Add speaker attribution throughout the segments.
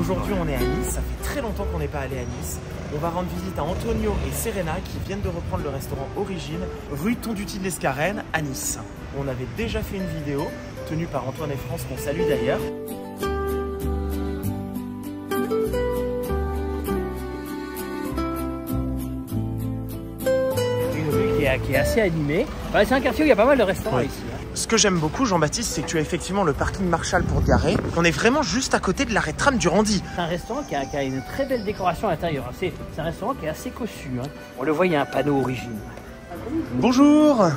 Speaker 1: Aujourd'hui on est à Nice, ça fait très longtemps qu'on n'est pas allé à Nice. On va rendre visite à Antonio et Serena qui viennent de reprendre le restaurant Origine, rue Tonduti de l'Escarène à Nice. On avait déjà fait une vidéo tenue par Antoine et France qu'on salue d'ailleurs.
Speaker 2: Une rue qui est assez animée. Ouais, c'est un quartier où il y a pas mal de restaurants ici.
Speaker 1: Ce que j'aime beaucoup, Jean-Baptiste, c'est que tu as effectivement le parking Marshall pour garer. On est vraiment juste à côté de l'arrêt de tram du Randy.
Speaker 2: C'est un restaurant qui a une très belle décoration à l'intérieur. C'est un restaurant qui est assez cossu. Hein. On le voit, il y a un panneau Origine.
Speaker 1: Bonjour.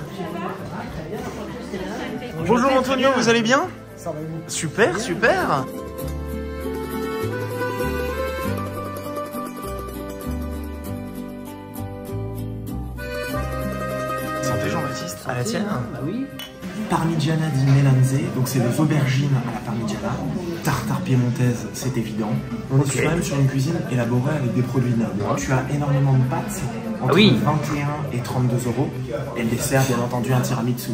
Speaker 1: Bonjour Antonio, vous allez bien?
Speaker 3: Ça va, vous?
Speaker 1: Super, super. Santé Jean-Baptiste, à la tienne.
Speaker 2: Bah oui.
Speaker 1: Parmigiana di Melanze, donc c'est des aubergines à la parmigiana. Tartare piémontaise, c'est évident. On est quand même sur une cuisine élaborée avec des produits nobles. Tu as énormément de pâtes, entre 21 et 32 euros. Et le dessert, bien entendu, un tiramisu.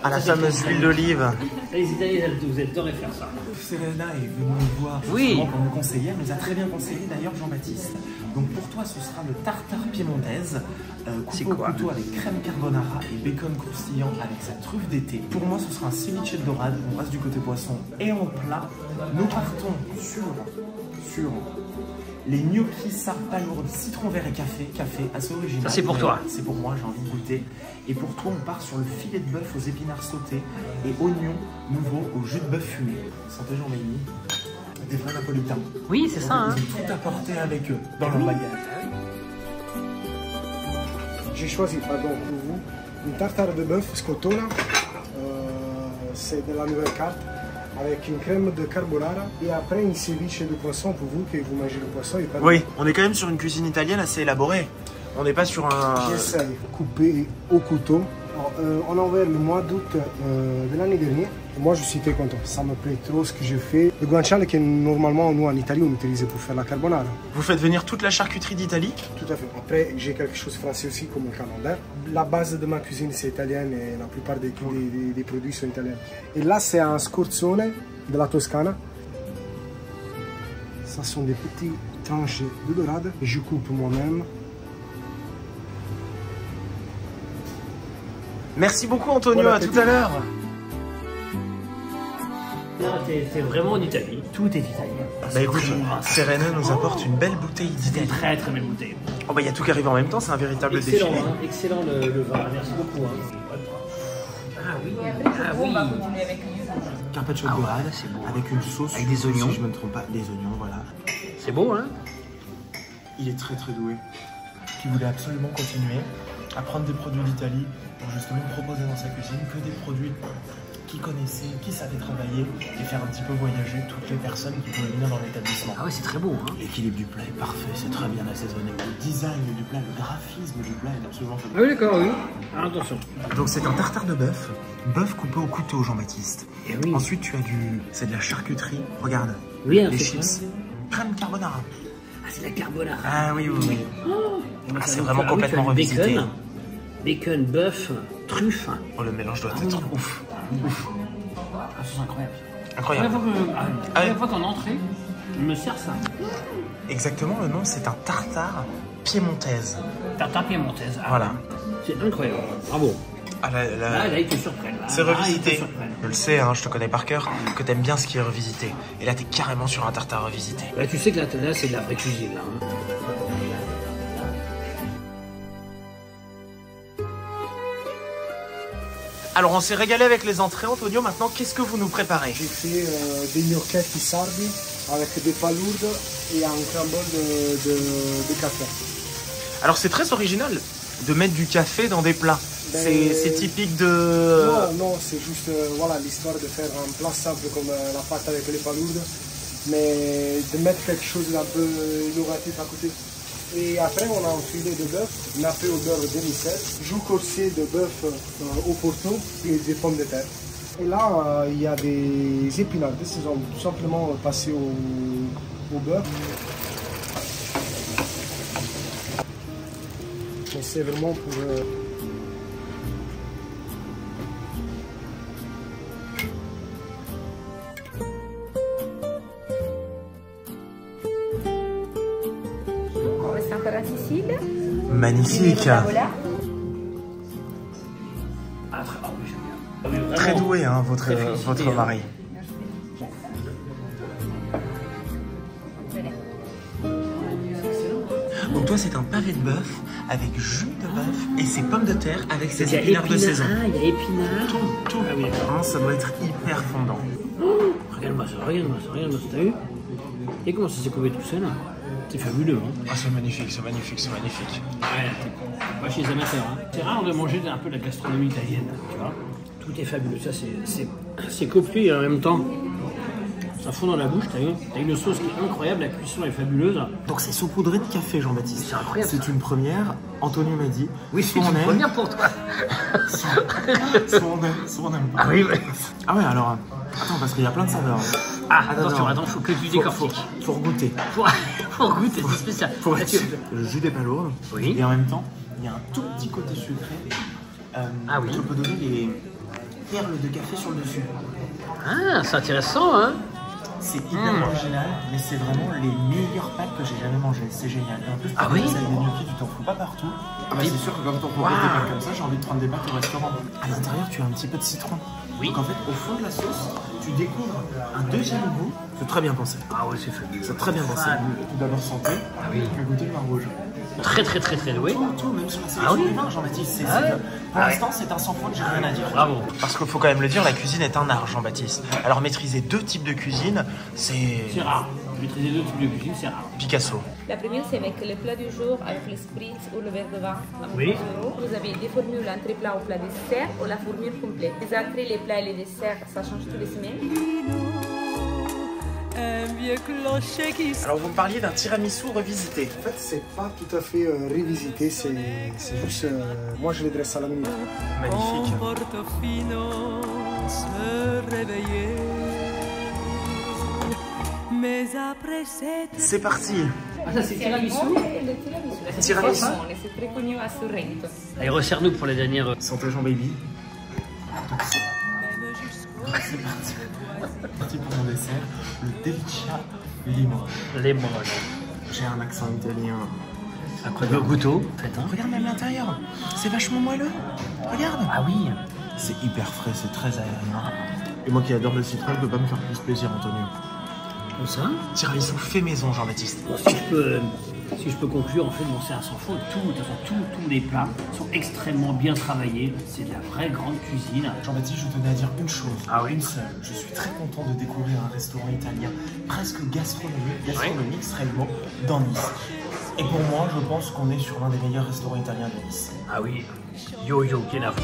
Speaker 1: À la fameuse huile d'olive.
Speaker 2: Les Italiens, vous adorez faire ça.
Speaker 1: Serena est venue nous voir justement pour nous conseiller. Elle nous a très bien conseillé d'ailleurs, Jean-Baptiste. Donc pour toi, ce sera le tartare piémontaise, coupé au couteau avec crème carbonara et bacon croustillant avec sa truffe d'été. Pour moi, ce sera un ceviche de dorade. On reste du côté poisson et en plat. Nous partons sur les gnocchis sarpalourdes citron vert et café assez original.
Speaker 2: Ça c'est pour toi.
Speaker 1: C'est pour moi, j'ai envie de goûter. Et pour toi, on part sur le filet de bœuf aux épinards sautés et oignons nouveaux au jus de bœuf fumé. Santé Jean-Mélie. Des vrais napolitains.
Speaker 2: Oui, c'est ça. Hein.
Speaker 1: Ils ont tout apporté avec eux dans leur bagage.
Speaker 3: J'ai choisi, pardon, pour vous, une tartare de bœuf scotona. C'est de la nouvelle carte. Avec une crème de carbonara et après une ceviche de poisson pour vous, que vous mangez le poisson et pas de...
Speaker 1: Oui, on est quand même sur une cuisine italienne assez élaborée. On n'est pas sur un...
Speaker 3: J'essaie coupé au couteau. On a ouvert le mois d'août de l'année dernière. Et moi, je suis très content. Ça me plaît trop ce que je fais. Le guanciale que normalement, nous, en Italie, on utilise pour faire la carbonara.
Speaker 1: Vous faites venir toute la charcuterie d'Italie?
Speaker 3: Tout à fait. Après, j'ai quelque chose de français aussi, comme le camembert. La base de ma cuisine, c'est italienne et la plupart des produits sont italiens. Et là, c'est un scorzone de la Toscana. Ça sont des petites tranches de dorade. Je coupe moi-même.
Speaker 1: Merci beaucoup Antonio, à tout à l'heure.
Speaker 2: C'est vraiment en Italie. Tout est italien.
Speaker 1: Bah écoute, Serena nous apporte une belle bouteille d'Italie.
Speaker 2: Très très belle bouteille.
Speaker 1: Oh bah il y a tout qui arrive en même temps, c'est un véritable défi.
Speaker 2: Excellent, hein, excellent le vin, merci beaucoup. Hein. Ah oui, ah oui.
Speaker 1: Carpaccio de dorade, avec une sauce,
Speaker 2: avec des oignons.
Speaker 1: Si je me trompe pas, des oignons, voilà.
Speaker 2: C'est beau, hein?
Speaker 1: Il est très très doué. Qui voulait absolument continuer à prendre des produits d'Italie pour justement proposer dans sa cuisine que des produits qu'il connaissait, qui savait travailler et faire un petit peu voyager toutes les personnes qui pouvaient venir dans l'établissement.
Speaker 2: Ah ouais, c'est très beau, hein?
Speaker 1: L'équilibre du plat est parfait, c'est très bien assaisonné. Le design du plat, le graphisme du plat est absolument
Speaker 2: Ah oui, d'accord, oui. Ah, attention.
Speaker 1: Donc c'est un tartare de bœuf, bœuf coupé au couteau, Jean-Baptiste.
Speaker 2: Et oui.
Speaker 1: Ensuite tu as c'est de la charcuterie, regarde,
Speaker 2: oui, hein,
Speaker 1: les chips, crème carbonara.
Speaker 2: Ah, c'est la carbonara.
Speaker 1: Ah oui, oui, oui.
Speaker 2: Oh,
Speaker 1: c'est vraiment complètement revisité.
Speaker 2: Bacon, bœuf, truffe.
Speaker 1: Oh, le mélange doit être ouf. Ouf.
Speaker 2: Ah, c'est incroyable.
Speaker 1: Incroyable.
Speaker 2: La première fois qu'en entrée, je me sers ça.
Speaker 1: Exactement, le nom c'est un tartare piémontaise.
Speaker 2: Tartare piémontaise. Ah,
Speaker 1: voilà.
Speaker 2: C'est incroyable. Bravo.
Speaker 1: Ah,
Speaker 2: là, il te surprenne.
Speaker 1: C'est revisité. Je le sais, hein, je te connais par cœur, que t'aimes bien ce qui est revisité. Et là, t'es carrément sur un tartare revisité.
Speaker 2: Là, tu sais que là c'est de la vraie cuisine. Là, hein.
Speaker 1: Alors, on s'est régalé avec les entrées, Antonio. Maintenant, qu'est-ce que vous nous préparez?
Speaker 3: J'ai fait des gnocchetti sardi avec des palourdes et un crumble de café.
Speaker 1: Alors, c'est très original de mettre du café dans des plats. C'est typique de...
Speaker 3: Non, c'est juste voilà, l'histoire de faire un plat simple comme la pâte avec les palourdes, mais de mettre quelque chose d'un peu innovatif à côté. Et après, on a un filet de bœuf nappé au beurre demi-sel, joues corsées de bœuf au porto et des pommes de terre. Et là, il y a des épinards de saison, tout simplement passés au beurre. Mais c'est vraiment pour...
Speaker 4: encore en Sicile.
Speaker 1: Magnifique.
Speaker 4: Voilà.
Speaker 2: Ah, très, oui, j'aime bien. Ah oui, vraiment.
Speaker 1: Très doué, hein, votre mari. Donc toi, c'est un pavé de bœuf avec jus de bœuf et ses pommes de terre avec ses épinards de saison.
Speaker 2: Ah, il y a épinards.
Speaker 1: Tout.
Speaker 2: Ah oui,
Speaker 1: vraiment, ça doit être hyper fondant.
Speaker 2: Regarde-moi ça, regarde-moi ça, t'as vu? Et comment ça s'est couvé tout seul? C'est fabuleux, hein?
Speaker 1: Ah, c'est magnifique, c'est magnifique, c'est magnifique.
Speaker 2: Ouais, pas chez les amateurs, hein. C'est rare de manger un peu la gastronomie italienne, tu vois. Tout est fabuleux, ça c'est copieux et en même temps, ça fond dans la bouche, t'as vu? T'as une sauce qui est incroyable, la cuisson est fabuleuse.
Speaker 1: Donc c'est saupoudré de café, Jean-Baptiste.
Speaker 2: C'est incroyable.
Speaker 1: C'est une première, Antonio m'a dit.
Speaker 2: Oui, c'est une première pour toi.
Speaker 1: Soit on aime pas.
Speaker 2: Ah oui, oui.
Speaker 1: Ah ouais, alors, attends, parce qu'il y a plein de saveurs.
Speaker 2: Ah, attention, faut que tu décortiques.
Speaker 1: Faut goûter.
Speaker 2: Faut goûter, c'est spécial.
Speaker 1: Faut mettre le jus des palourdes.
Speaker 2: Oui.
Speaker 1: Et en même temps, il y a un tout petit côté sucré.
Speaker 2: Ah oui.
Speaker 1: Je peux donner des perles de café sur le dessus.
Speaker 2: Ah, c'est intéressant, hein?
Speaker 1: C'est hyper original, mais c'est vraiment les meilleures pâtes que j'ai jamais mangées. C'est génial. Et en plus,
Speaker 2: Ah oui,
Speaker 1: avec des gnocchis, tu t'en fous pas partout. Ah bah c'est sûr que quand on propose des pâtes comme ça, j'ai envie de prendre des pâtes au restaurant. À l'intérieur, tu as un petit peu de citron.
Speaker 2: Oui.
Speaker 1: Donc en fait, au fond de la sauce, tu découvres un deuxième goût. C'est très bien pensé.
Speaker 2: Ah oui, c'est fabuleux.
Speaker 1: C'est très bien pensé. Tout d'abord santé.
Speaker 2: Ah oui.
Speaker 1: Tu as goûté le vin rouge.
Speaker 2: Très doué.
Speaker 1: Tout, même sur la sélection des vins, Jean-Baptiste. Pour l'instant, c'est un sans faute, j'ai rien à dire.
Speaker 2: Bravo.
Speaker 1: Parce qu'il faut quand même le dire, la cuisine est un art, Jean-Baptiste. Alors maîtriser deux types de cuisine, c'est
Speaker 2: rare. Maîtriser deux types de cuisine, c'est rare.
Speaker 1: Picasso.
Speaker 4: La première, c'est avec le plat du jour, avec le spritz ou le verre de vin.
Speaker 2: Oui.
Speaker 4: Vous avez des formules, entrée plat ou plat dessert, ou la formule complète. Les entrées, les plats et les desserts, ça change tous les semaines.
Speaker 1: Alors vous me parliez d'un tiramisu revisité.
Speaker 3: En fait, c'est pas tout à fait revisité, c'est juste. Moi, je les dresse à la minute.
Speaker 1: Magnifique. C'est parti.
Speaker 2: Ah, ça c'est tiramisu.
Speaker 4: Le tiramisu. C'est très connu à Sorrento.
Speaker 2: Allez, resserre-nous pour les dernières.
Speaker 1: Santé Jean Baby. C'est parti pour mon dessert, le Delicia Limone.
Speaker 2: Limone.
Speaker 1: J'ai un accent italien.
Speaker 2: Après le goûteau, faites hein.
Speaker 1: Regarde même l'intérieur, c'est vachement moelleux. Regarde.
Speaker 2: Ah oui.
Speaker 1: C'est hyper frais, c'est très aérien. Et moi qui adore le citron, je peux pas me faire plus plaisir, Antonio.
Speaker 2: Comme ça.
Speaker 1: Tiramisu fait maison, Jean-Baptiste.
Speaker 2: Bon, si je peux conclure, en fait, bon, c'est un sans faute. Tous les plats sont extrêmement bien travaillés. C'est de la vraie grande cuisine.
Speaker 1: Jean-Baptiste, je tenais à dire une chose.
Speaker 2: Ah oui.
Speaker 1: Une seule. Je suis très content de découvrir un restaurant italien presque gastronomique réellement, dans Nice. Et pour moi, je pense qu'on est sur l'un des meilleurs restaurants italiens de Nice.
Speaker 2: Ah oui. Yo, Kenavo.